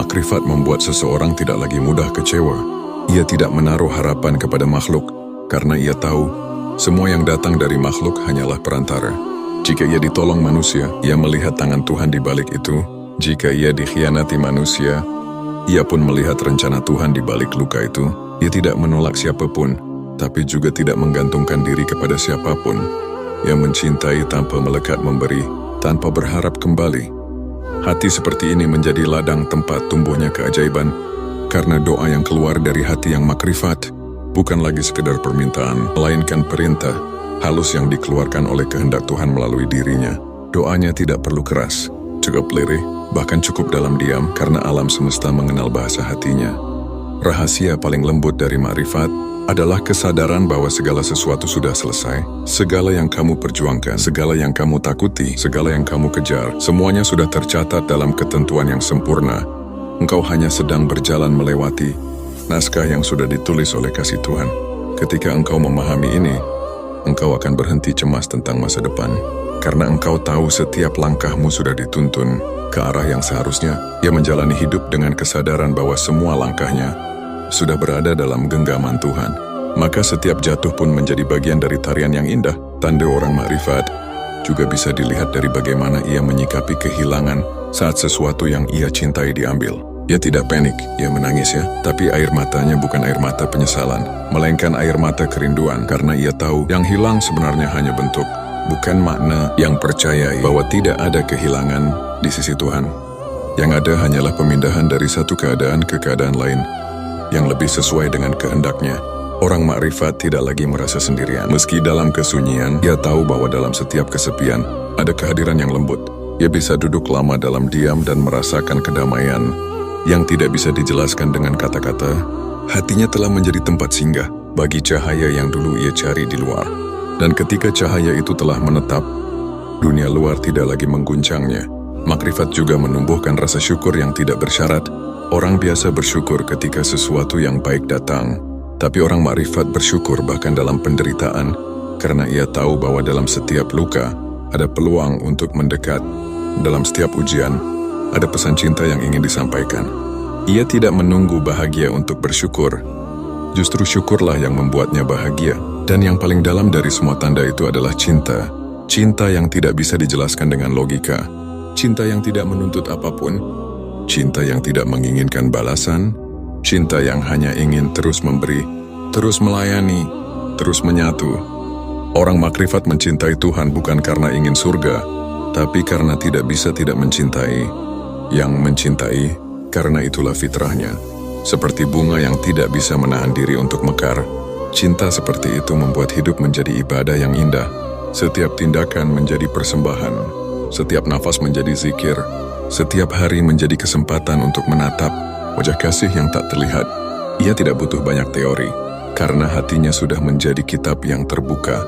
Makrifat membuat seseorang tidak lagi mudah kecewa. Ia tidak menaruh harapan kepada makhluk, karena ia tahu semua yang datang dari makhluk hanyalah perantara. Jika ia ditolong manusia, ia melihat tangan Tuhan di balik itu. Jika ia dikhianati manusia, ia pun melihat rencana Tuhan di balik luka itu. Ia tidak menolak siapapun, tapi juga tidak menggantungkan diri kepada siapapun. Ia mencintai tanpa melekat memberi, tanpa berharap kembali. Hati seperti ini menjadi ladang tempat tumbuhnya keajaiban, karena doa yang keluar dari hati yang makrifat bukan lagi sekedar permintaan, melainkan perintah halus yang dikeluarkan oleh kehendak Tuhan melalui dirinya. Doanya tidak perlu keras, cukup lirih, bahkan cukup dalam diam, karena alam semesta mengenal bahasa hatinya. Rahasia paling lembut dari makrifat adalah kesadaran bahwa segala sesuatu sudah selesai. Segala yang kamu perjuangkan, segala yang kamu takuti, segala yang kamu kejar, semuanya sudah tercatat dalam ketentuan yang sempurna. Engkau hanya sedang berjalan melewati naskah yang sudah ditulis oleh kasih Tuhan. Ketika engkau memahami ini, engkau akan berhenti cemas tentang masa depan. Karena engkau tahu setiap langkahmu sudah dituntun ke arah yang seharusnya. Ia menjalani hidup dengan kesadaran bahwa semua langkahnya sudah berada dalam genggaman Tuhan. Maka setiap jatuh pun menjadi bagian dari tarian yang indah. Tanda orang makrifat juga bisa dilihat dari bagaimana ia menyikapi kehilangan saat sesuatu yang ia cintai diambil. Ia tidak panik, ia menangis ya, tapi air matanya bukan air mata penyesalan, melainkan air mata kerinduan, karena ia tahu yang hilang sebenarnya hanya bentuk, bukan makna. Yang percayai bahwa tidak ada kehilangan di sisi Tuhan. Yang ada hanyalah pemindahan dari satu keadaan ke keadaan lain yang lebih sesuai dengan kehendaknya. Orang makrifat tidak lagi merasa sendirian. Meski dalam kesunyian, ia tahu bahwa dalam setiap kesepian ada kehadiran yang lembut. Ia bisa duduk lama dalam diam dan merasakan kedamaian yang tidak bisa dijelaskan dengan kata-kata. Hatinya telah menjadi tempat singgah bagi cahaya yang dulu ia cari di luar. Dan ketika cahaya itu telah menetap, dunia luar tidak lagi mengguncangnya. Makrifat juga menumbuhkan rasa syukur yang tidak bersyarat. Orang biasa bersyukur ketika sesuatu yang baik datang, tapi orang makrifat bersyukur bahkan dalam penderitaan, karena ia tahu bahwa dalam setiap luka ada peluang untuk mendekat. Dalam setiap ujian, ada pesan cinta yang ingin disampaikan. Ia tidak menunggu bahagia untuk bersyukur. Justru syukurlah yang membuatnya bahagia. Dan yang paling dalam dari semua tanda itu adalah cinta. Cinta yang tidak bisa dijelaskan dengan logika. Cinta yang tidak menuntut apapun. Cinta yang tidak menginginkan balasan. Cinta yang hanya ingin terus memberi, terus melayani, terus menyatu. Orang makrifat mencintai Tuhan bukan karena ingin surga, tapi karena tidak bisa tidak mencintai. Yang mencintai, karena itulah fitrahnya. Seperti bunga yang tidak bisa menahan diri untuk mekar, cinta seperti itu membuat hidup menjadi ibadah yang indah. Setiap tindakan menjadi persembahan, setiap nafas menjadi zikir, setiap hari menjadi kesempatan untuk menatap wajah kasih yang tak terlihat. Ia tidak butuh banyak teori, karena hatinya sudah menjadi kitab yang terbuka.